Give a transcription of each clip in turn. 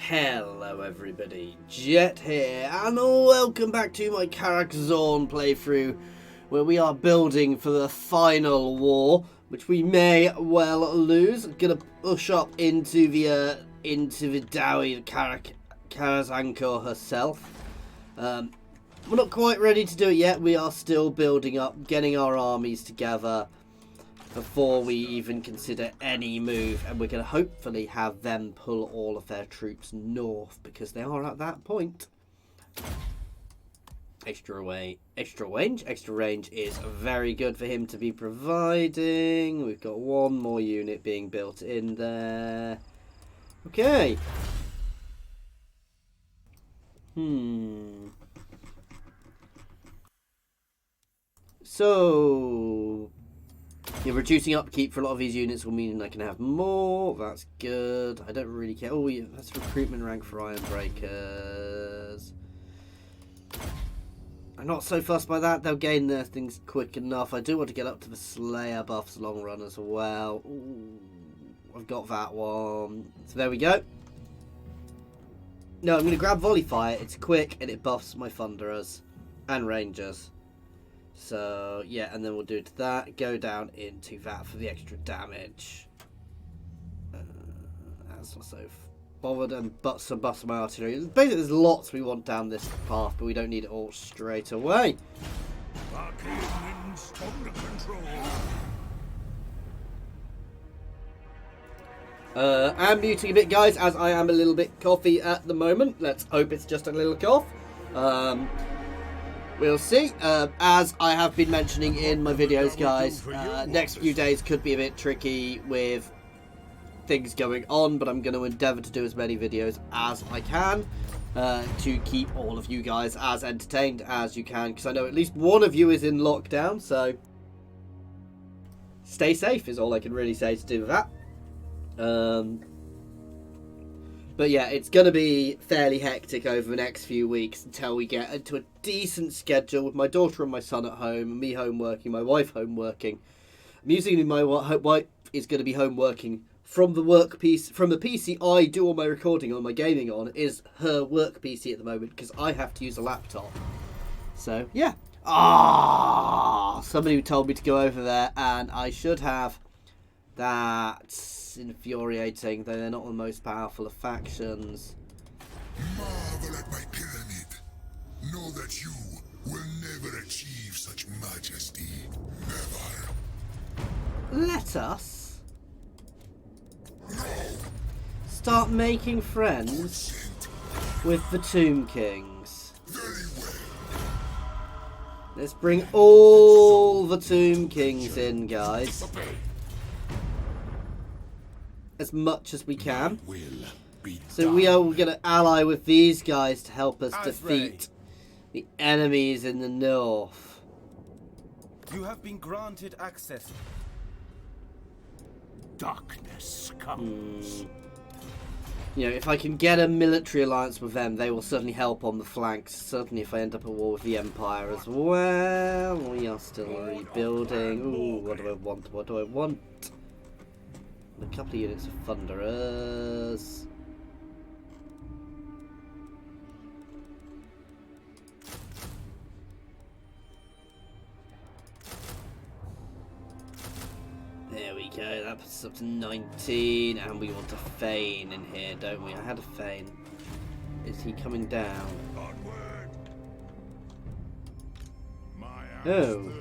Hello everybody, Jet here, and welcome back to my Karak Zorn playthrough, where we are building for the final war, which we may well lose. I'm gonna push up into the Dowie, Karak Zorn herself. We're not quite ready to do it yet. We are still building up, getting our armies together before we even consider any move, and we're going to hopefully have them pull all of their troops north, because they are at that point. Extra range is very good for him to be providing. We've got one more unit being built in there. Okay. So you're reducing upkeep for a lot of these units will mean I can have more. That's good. I don't really care. Oh, yeah, that's recruitment rank for Iron Breakers. I'm not so fussed by that. They'll gain their things quick enough. I do want to get up to the Slayer buffs long run as well. Ooh, I've got that one. So there we go. No, I'm going to grab Volley Fire. It's quick and it buffs my Thunderers and Rangers. So, yeah, and then we'll do that. Go down into that for the extra damage. That's not so bothered. And some buffs my artillery. Basically, there's lots we want down this path, but we don't need it all straight away. I'm muting a bit, guys, as I am a little bit coughy at the moment. Let's hope it's just a little cough. We'll see. As I have been mentioning in my videos, guys, next few days could be a bit tricky with things going on, but I'm going to endeavour to do as many videos as I can to keep all of you guys as entertained as you can, because I know at least one of you is in lockdown, so stay safe is all I can really say to do with that. But yeah, it's going to be fairly hectic over the next few weeks until we get into a decent schedule with my daughter and my son at home, me home working, my wife home working. Musically, my wife is going to be home working from the from the PC I do all my recording on, my gaming on, is her work PC at the moment, because I have to use a laptop. So, yeah. Somebody told me to go over there, and I should have. That's infuriating, though they're not the most powerful of factions. Marvel at my pyramid. Know that you will never achieve such majesty. Never. Let us start making friends with the Tomb Kings. Very well. Let's bring all the Tomb Kings in, guys. As much as we can. So we are going to ally with these guys to help us defeat the enemies in the north. You have been granted access. Darkness comes. You know, if I can get a military alliance with them, they will certainly help on the flanks. Certainly if I end up at war with the Empire as well. We are still rebuilding. Ooh, what do I want? What do I want? A couple of units of Thunderers. There we go, that puts us up to 19, and we want a Thane in here, don't we? I had a Thane. Is he coming down? Oh.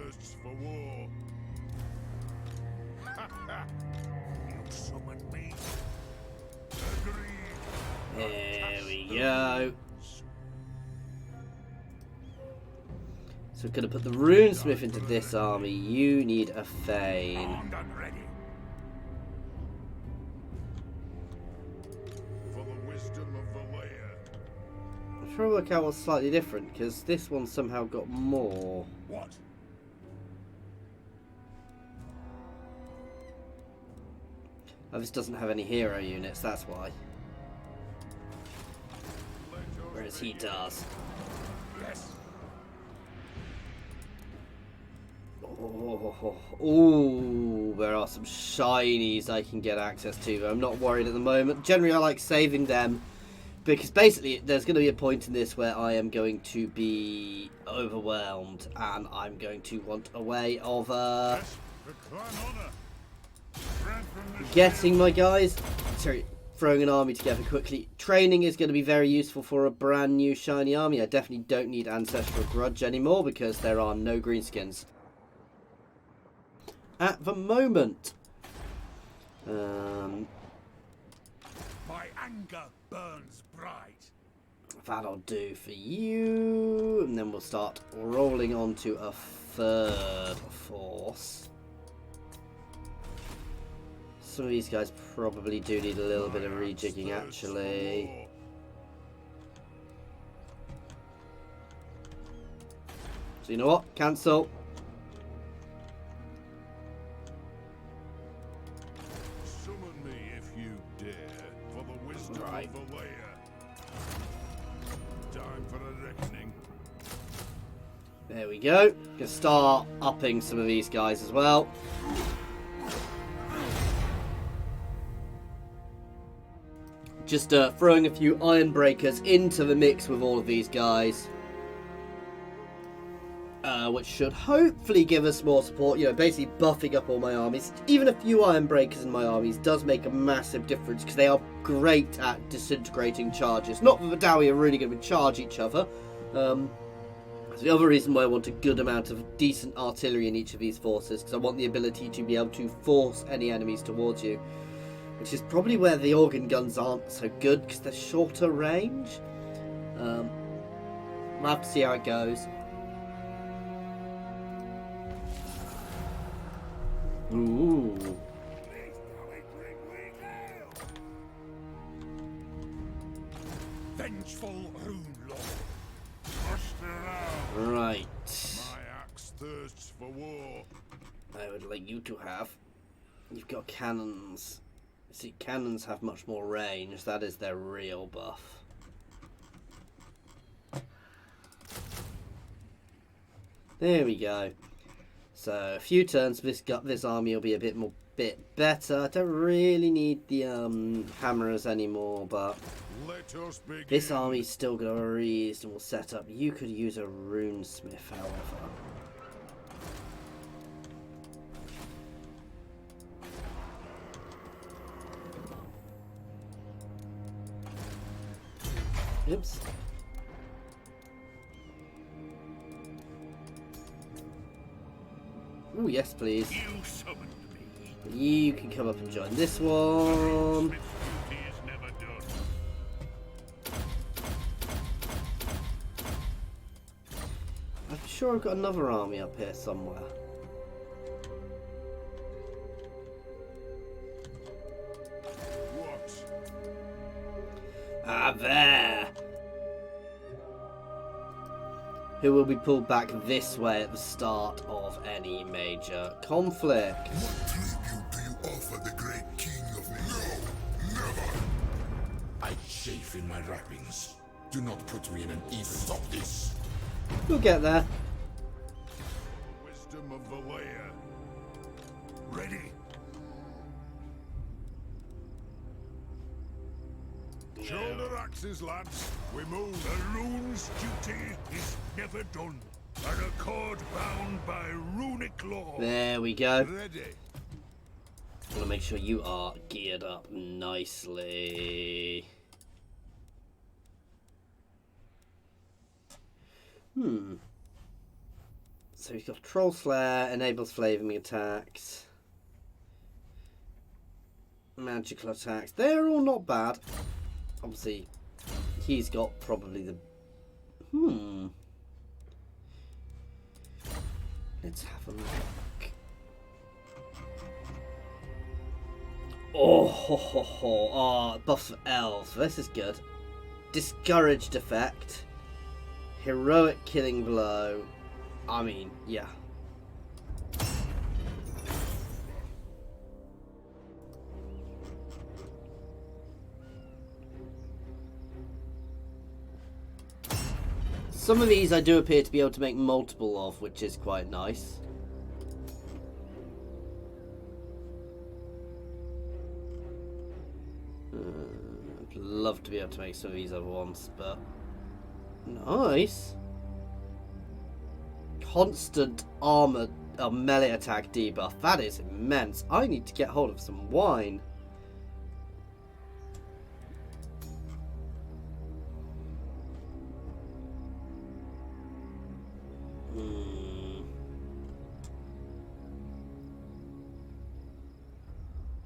There we go. So we're going to put the Runesmith into this army. You need a Thane. I'm trying to work out what's slightly different, because this one somehow got more. What? Oh, this doesn't have any hero units, that's why. Whereas he does. Yes. Ooh, there are some shinies I can get access to. I'm not worried at the moment. Generally, I like saving them Because basically, there's going to be a point in this where I am going to be overwhelmed, and I'm going to want a way of getting my guys. Sorry, throwing an army together quickly. Training is going to be very useful for a brand new shiny army. I definitely don't need Ancestral Grudge anymore because there are no greenskins at the moment. My anger burns bright. That'll do for you. And then we'll start rolling on to a third force. Some of these guys probably do need a little bit of rejigging, actually. So you know what? Cancel. Summon me if you dare, for the wisdom Right. of the layer. Time for a reckoning. There we go. Gonna start upping some of these guys as well. Just throwing a few Iron Breakers into the mix with all of these guys. Which should hopefully give us more support. You know, basically buffing up all my armies. Even a few Iron Breakers in my armies does make a massive difference because they are great at disintegrating charges. Not that the Dowie are really going to charge each other. That's the other reason why I want a good amount of decent artillery in each of these forces, because I want the ability to be able to force any enemies towards you. Which is probably where the organ guns aren't so good, because they're shorter range. We'll have to see how it goes. Ooh. Vengeful Rune Lord. Rush around. Right. My axe thirsts for war. I would like you to have. You've got cannons. See, cannons have much more range. That is their real buff. There we go. So a few turns, this army will be a bit better. I don't really need the hammerers anymore, but Let us begin. this army's still got a reasonable setup. You could use a runesmith, however. Oops. Oh, yes, please. You summoned me. You can come up and join this one. Smith's duty is never done. I'm sure I've got another army up here somewhere. What? Ah, there. Who will be pulled back this way at the start of any major conflict. What tribute do you offer the great king of me? No, never. I chafe in my wrappings. Do not put me in an evil. Stop this. We'll get there. Wisdom of the layer. Ready. Shoulder axes, lads. We move. The rune's duty is never done. An accord bound by runic law. There we go. Ready. Want to make sure you are geared up nicely. So we've got Troll Slayer, enables flaming attacks. Magical attacks. They're all not bad. Obviously, he's got probably the... Let's have a look. Oh, ho, ho, ho. Oh, buffs for elves. This is good. Discouraged effect. Heroic killing blow. I mean, yeah. Some of these I do appear to be able to make multiple of, which is quite nice. love to be able to make some of these other ones, but nice. Constant armor, melee attack debuff. That is immense. I need to get hold of some wine.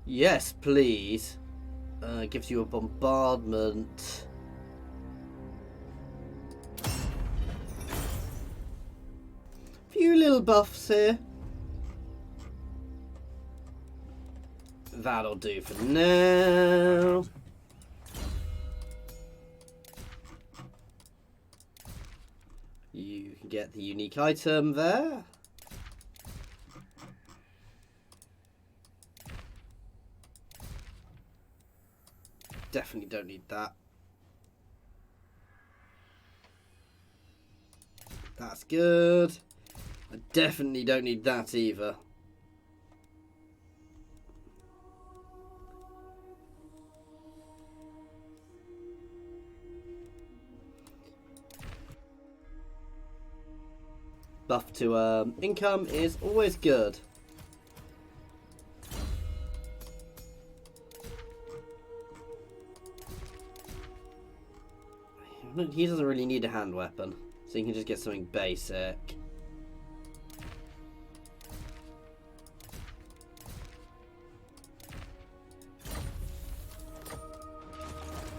Yes, please. Gives you a bombardment. Few little buffs here. That'll do for now. You can get the unique item there. Definitely don't need that. That's good. I definitely don't need that either. Buff to income is always good. He doesn't really need a hand weapon, so he can just get something basic.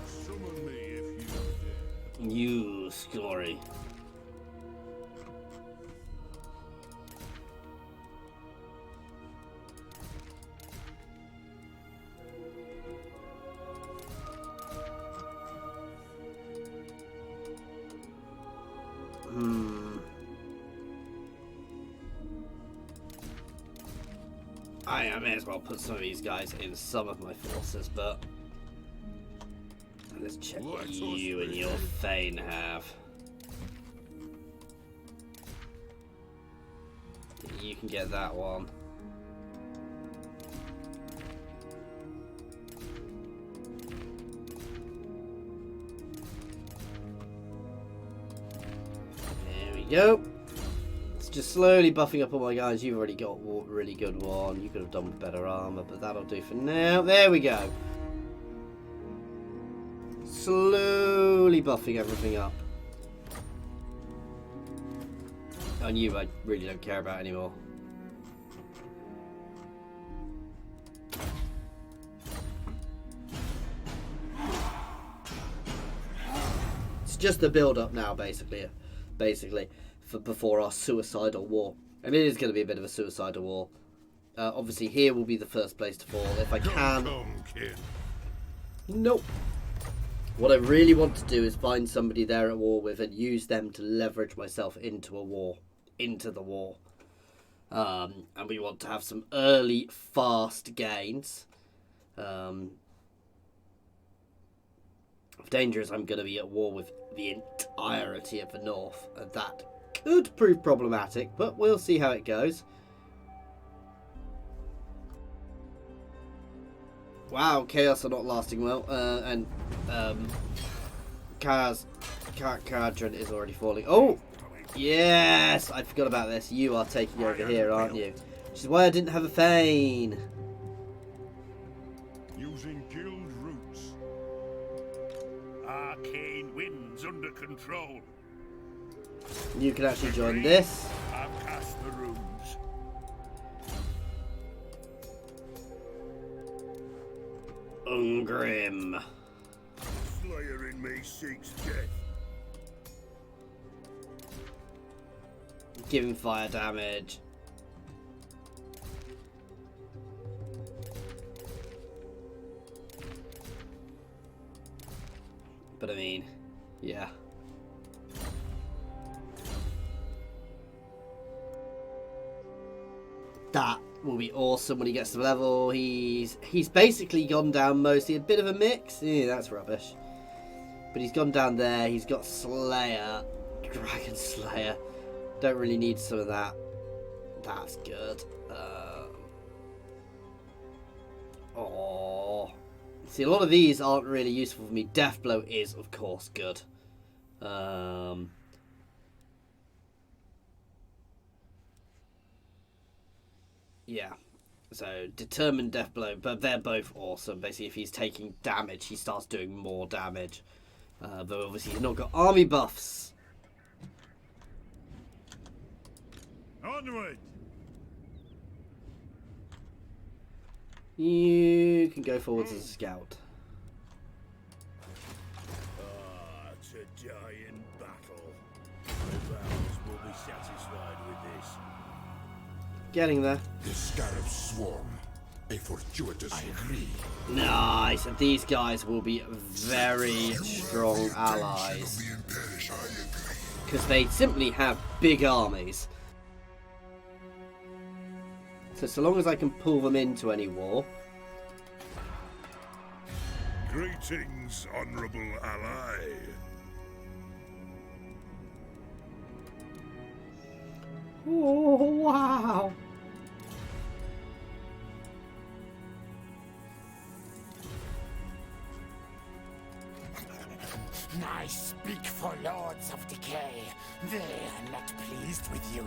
Summon me if you dare. You story. I may as well put some of these guys in some of my forces, but let's check what you and your Thane have. You can get that one. There we go. Just slowly buffing up all my guys. You've already got a really good one. You could have done with better armor, but that'll do for now. There we go. Slowly buffing everything up. And you, I really don't care about anymore. It's just the build up now, basically. For before our suicidal war, and it is going to be a bit of a suicidal war. Obviously, here will be the first place to fall if I can. Come, kid. Nope. What I really want to do is find somebody there at war with and use them to leverage myself into a war, into the war. And we want to have some early, fast gains. Danger is I'm going to be at war with the entirety of the north, and that could prove problematic, but we'll see how it goes. Wow, chaos are not lasting well, and Karak Zorn is already falling. Oh, yes, I forgot about this. You are taking over here, aren't you? Which is why I didn't have a Thane. Using guild roots. Arcane winds under control. You can actually join this. I've cast the runes. Ungrim. Slayer in me seeks death. Give him fire damage. But I mean, yeah. That will be awesome when he gets to the level. He's basically gone down mostly a bit of a mix. Yeah, that's rubbish. But he's gone down there. He's got Slayer, Dragon Slayer. Don't really need some of that. That's good. Oh, See, a lot of these aren't really useful for me. Death Blow is, of course, good. Yeah. So, Determined Death Blow, but they're both awesome. Basically, if he's taking damage, he starts doing more damage. Though, obviously, he's not got army buffs. Onward! You can go forwards as a scout. To die in battle. My vows will be satisfied with this. Getting there. The Scarab Swarm. A fortuitous. I agree. Nice. And these guys will be very strong allies. Because they simply have big armies. So long as I can pull them into any war. Greetings, honourable ally. Oh, wow. I speak for Lords of Decay. They are not pleased with you.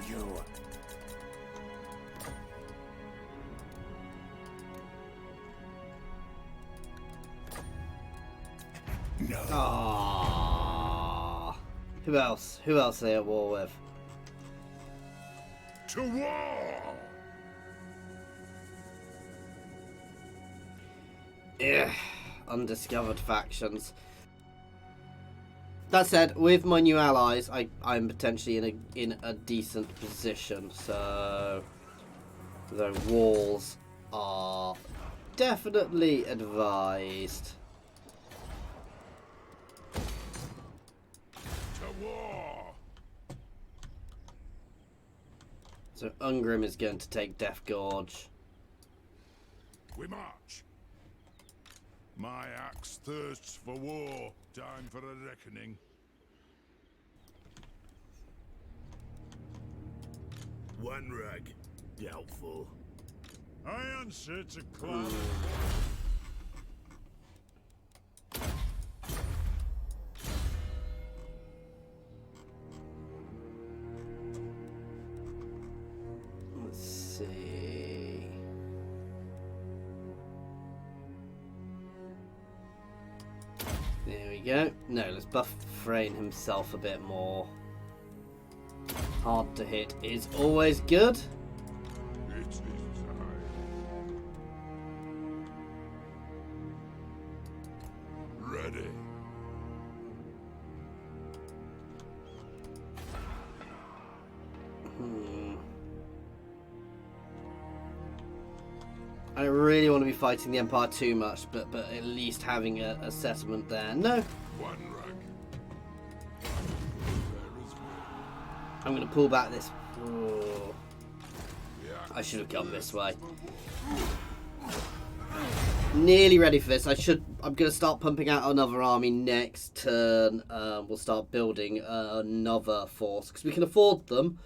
No. Aww. Who else? Who else are they at war with? To war! Ugh. Undiscovered factions. That said, with my new allies, I'm potentially in a decent position. So the walls are definitely advised. To war! So Ungrim is going to take Death Gorge. We march. My axe thirsts for war. Time for a reckoning. One rag. Doubtful. I answer to clan. Let's see. There we go. No, let's buff Frayne himself a bit more. Hard to hit is always good. It is time. Ready. I don't really want to be fighting the Empire too much, but at least having a settlement there. No, One rag. I'm going to pull back this. Oh, I should have gone this way. Nearly ready for this. I'm going to start pumping out another army next turn. We'll start building another force because we can afford them.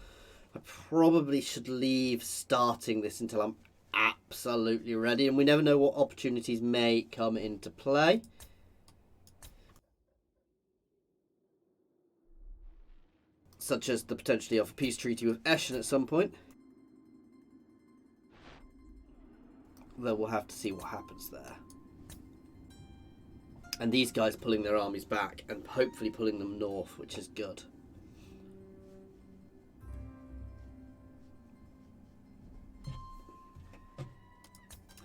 I probably should leave starting this until I'm absolutely ready, and we never know what opportunities may come into play. Such as the potentially of a peace treaty with Eschen at some point. Though we'll have to see what happens there. And these guys pulling their armies back and hopefully pulling them north, which is good.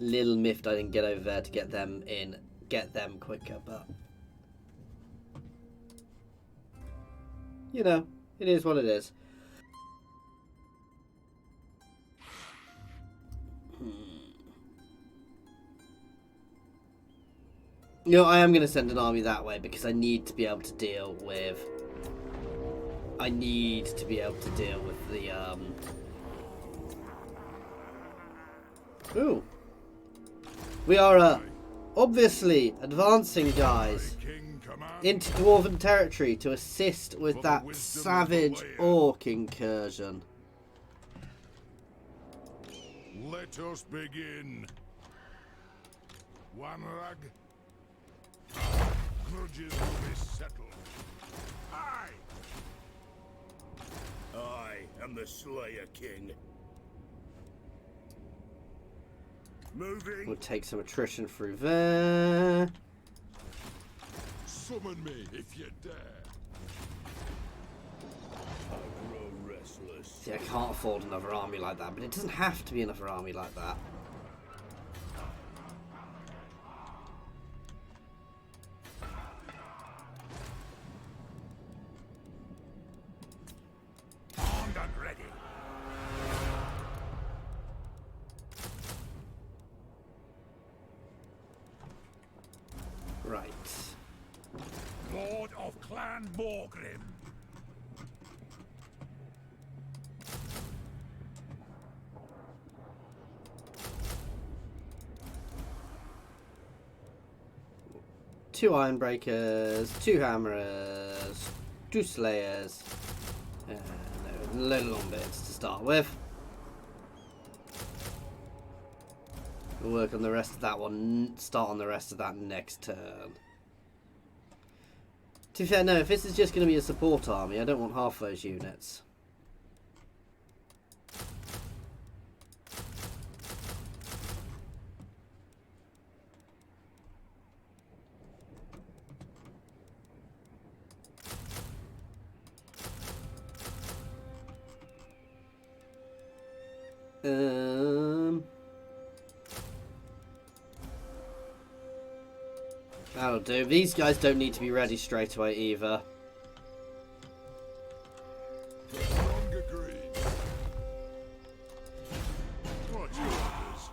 Little miffed I didn't get over there to get them quicker, but you know, it is what it is. You know, I am going to send an army that way because I need to be able to deal with the Ooh. We are obviously advancing, guys, into Dwarven territory to assist with that savage orc incursion. Let us begin. One rag, Grudges will be settled. I am the Slayer King. Moving. We'll take some attrition through there. Summon me if you dare. I grow restless. See, I can't afford another army like that, but it doesn't have to be another army like that. Armed and ready. Right. Lord of Clan Morgrim. Two Ironbreakers, two Hammerers, two Slayers, and a load of long bits to start with. We'll work on the rest of that one, start on the rest of that next turn. To be fair, no, if this is just going to be a support army, I don't want half those units. That'll do. These guys don't need to be ready straight away either. Wrong agreed. What's your orders?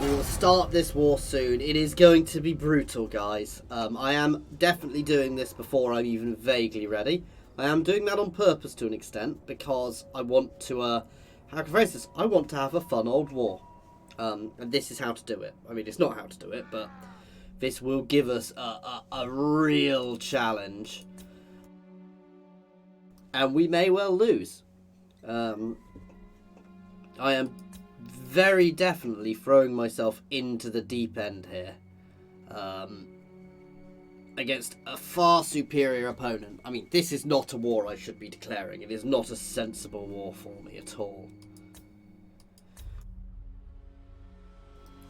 We will start this war soon. It is going to be brutal, guys. I am definitely doing this before I'm even vaguely ready. I am doing that on purpose to an extent because I want to, how can I phrase this? I want to have a fun old war. And this is how to do it. I mean, it's not how to do it, but this will give us a real challenge. And we may well lose. I am very definitely throwing myself into the deep end here. Against a far superior opponent. I mean, this is not a war I should be declaring. It is not a sensible war for me at all.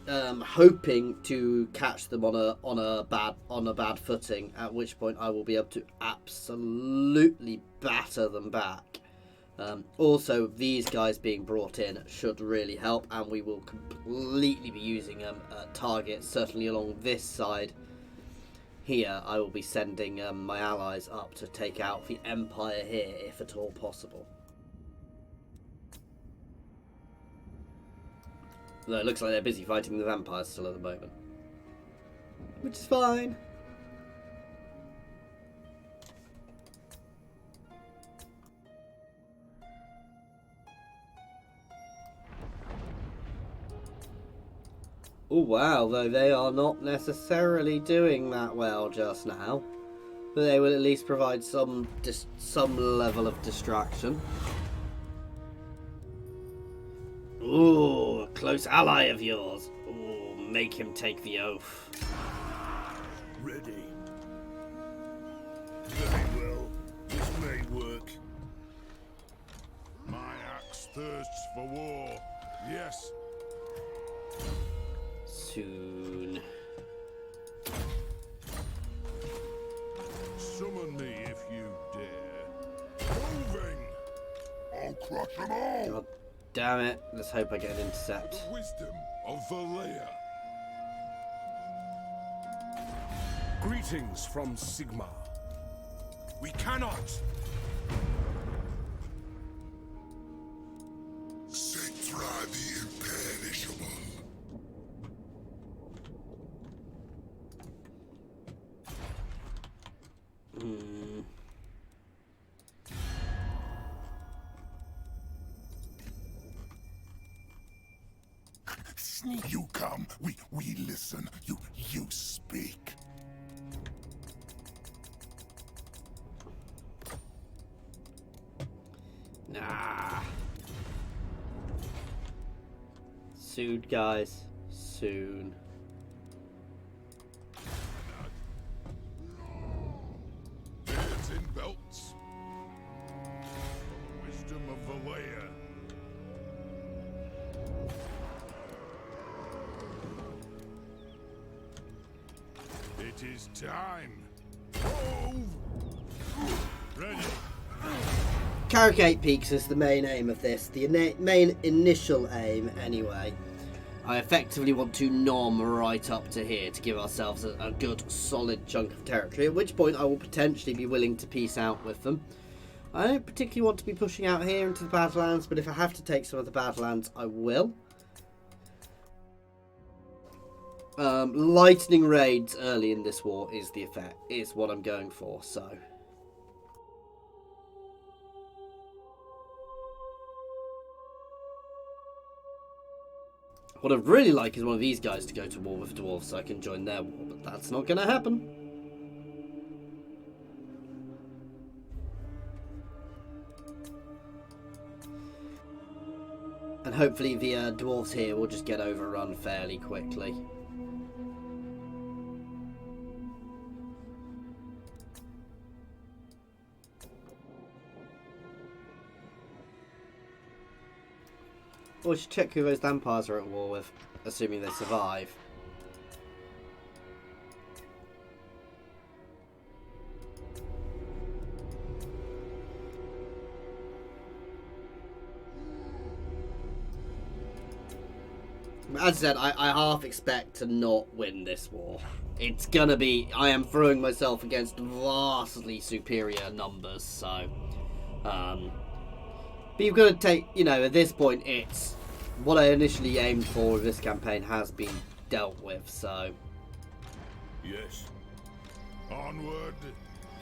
Hoping to catch them on a bad footing, at which point I will be able to absolutely batter them back. Also, these guys being brought in should really help, and we will completely be using targets, certainly along this side. Here, I will be sending my allies up to take out the Empire here, if at all possible. Though it looks like they're busy fighting the vampires still at the moment. Which is fine. Oh wow, though they are not necessarily doing that well just now. But they will at least provide some level of distraction. Ooh, a close ally of yours. Ooh, make him take the oath. Ready. Very well. This may work. My axe thirsts for war. Yes. Soon. Summon me if you dare. Moving. I'll crush them all. God damn it. Let's hope I get an intercept. The wisdom of Valea. Greetings from Sigmar. We cannot. Cetra the imperishable. You come, we listen, you speak. Nah. Soon, guys. Soon. belts. Wisdom of the layer. It is time. Move! Ready. Karak 8 Peaks is the main aim of this. The main initial aim, anyway. I effectively want to nom right up to here to give ourselves a good solid chunk of territory, at which point I will potentially be willing to peace out with them. I don't particularly want to be pushing out here into the Badlands, but if I have to take some of the Badlands, I will. Lightning raids early in this war is the effect, is what I'm going for, so... What I'd really like is one of these guys to go to war with dwarves so I can join their war, but that's not going to happen. And hopefully the dwarves here will just get overrun fairly quickly. Or we should check who those vampires are at war with, assuming they survive. As I said, I half expect to not win this war. It's gonna be... I am throwing myself against vastly superior numbers, so... but you've got to take... You know, at this point, it's... What I initially aimed for with this campaign has been dealt with, so... Yes. Onward.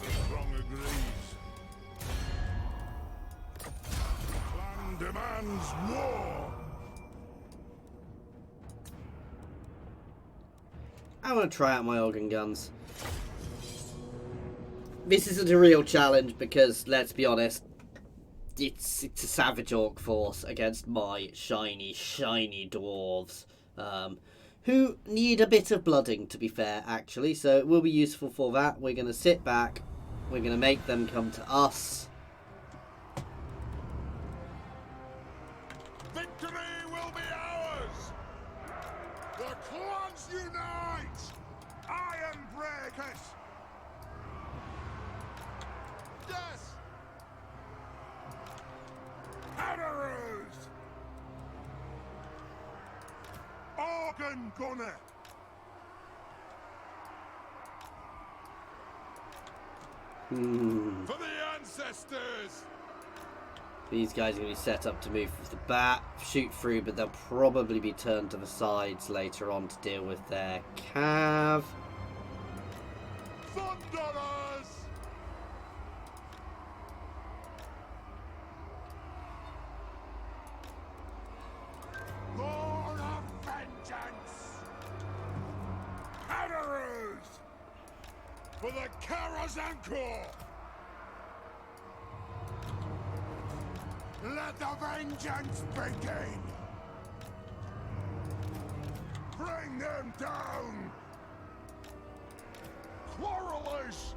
The throng agrees. Clan demands war. I want to try out my organ guns. This isn't a real challenge because, let's be honest, it's a savage orc force against my shiny dwarves, who need a bit of blooding, to be fair, actually, so it will be useful for that. We're going to sit back, we're going to make them come to us. Victory will be ours! The clans unite! Iron breakers! Yes! Hammerers! Organ gunner! For the ancestors! These guys are going to be set up to move with the bat, shoot through, but they'll probably be turned to the sides later on to deal with their cav. Thunderers! Lord of vengeance! Hammerers! For the Karak. Let the vengeance begin! Bring them down! Quarrelers!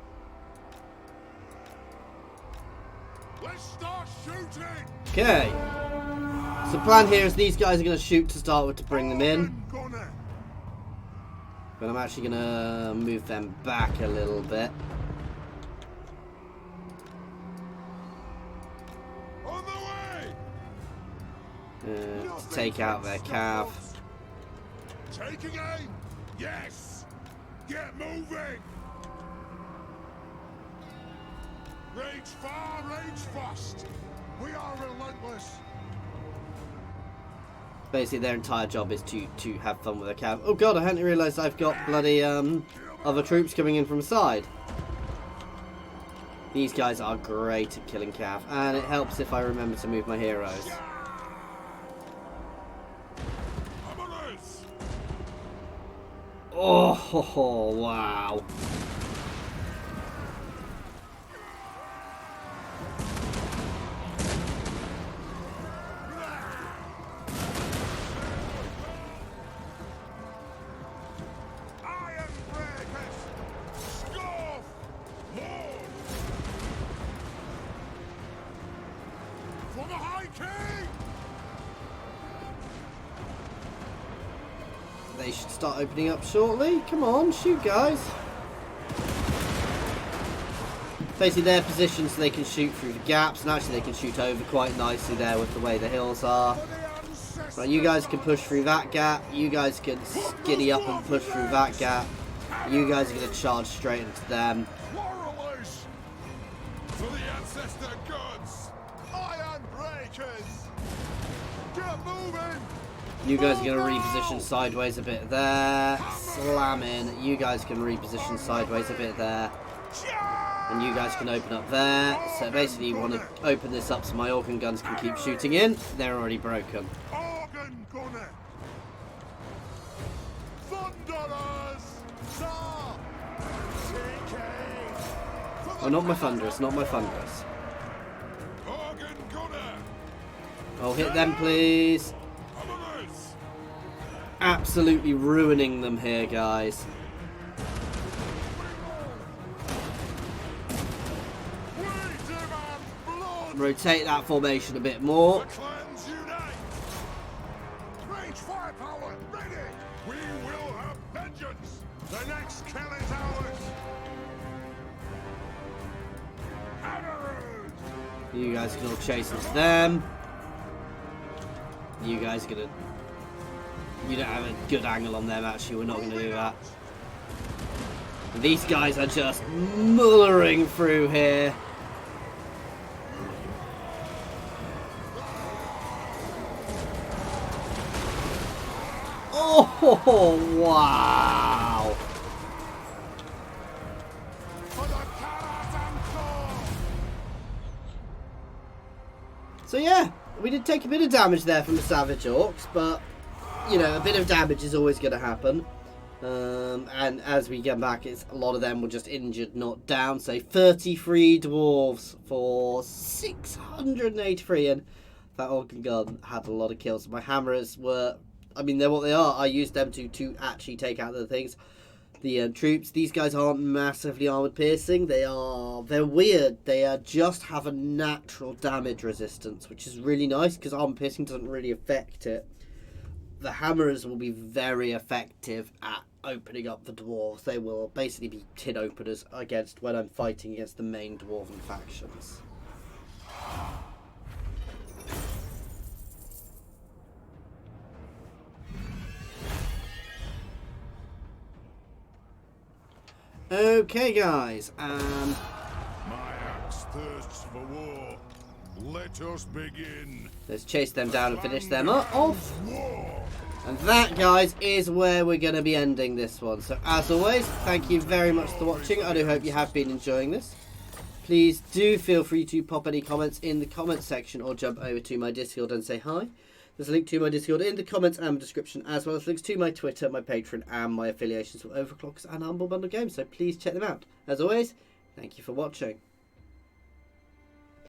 Let's start shooting! Okay. So the plan here is these guys are going to shoot to start with to bring them in. Gunner. But I'm actually going to move them back a little bit. On the way! To take out their cav. Taking aim? Yes! Get moving! Rage far, rage fast! We are relentless! Basically their entire job is to have fun with their cav. Oh god, I hadn't realised I've got bloody other troops coming in from the side. These guys are great at killing cav, and it helps if I remember to move my heroes. Oh, wow. They should start opening up shortly. Come on, shoot, guys. Basically, they're positioned so they can shoot through the gaps, and actually they can shoot over quite nicely there with the way the hills are. Right, you guys can push through that gap. You guys can skinny up and push through that gap. You guys are going to charge straight into them. For the ancestor gods! Iron breakers! Get moving! You guys are going to reposition sideways a bit there. Slamming. You guys can reposition sideways a bit there. And you guys can open up there. So basically you want to open this up so my organ guns can keep shooting in. They're already broken. Organ gunner! Thunderers! Oh, not my thunderous, not my thunderous. Organ gunner! Oh, hit them, please. Absolutely ruining them here, guys. Rotate that formation a bit more. Clans unite! Range firepower ready! We will have vengeance! The next kill is ours! Arrows! You guys can all chase into them. You guys are gonna... You don't have a good angle on them, actually. We're not going to do that. These guys are just mullering through here. Oh, wow. So yeah, we did take a bit of damage there from the Savage Orcs, but, you know, a bit of damage is always going to happen. And as we get back, a lot of them were just injured, not down. So 33 dwarves for 683, and that organ gun had a lot of kills. My hammers were, I mean, they're what they are. I used them to actually take out the things. The troops, these guys aren't massively armored piercing. They're weird. They just have a natural damage resistance, which is really nice because armor piercing doesn't really affect it. The hammers will be very effective at opening up the dwarves. They will basically be tin openers against when I'm fighting against the main dwarven factions. Okay, guys, and My axe thirsts for war. Let us begin. let's chase them down and finish them off. War! And that, guys, is where we're going to be ending this one. So, as always, thank you very much for watching. I do hope you have been enjoying this. Please do feel free to pop any comments in the comments section or jump over to my Discord and say hi. There's a link to my Discord in the comments and description, as well as links to my Twitter, my Patreon, and my affiliations with Overclockers and Humble Bundle Games. So please check them out. As always, thank you for watching.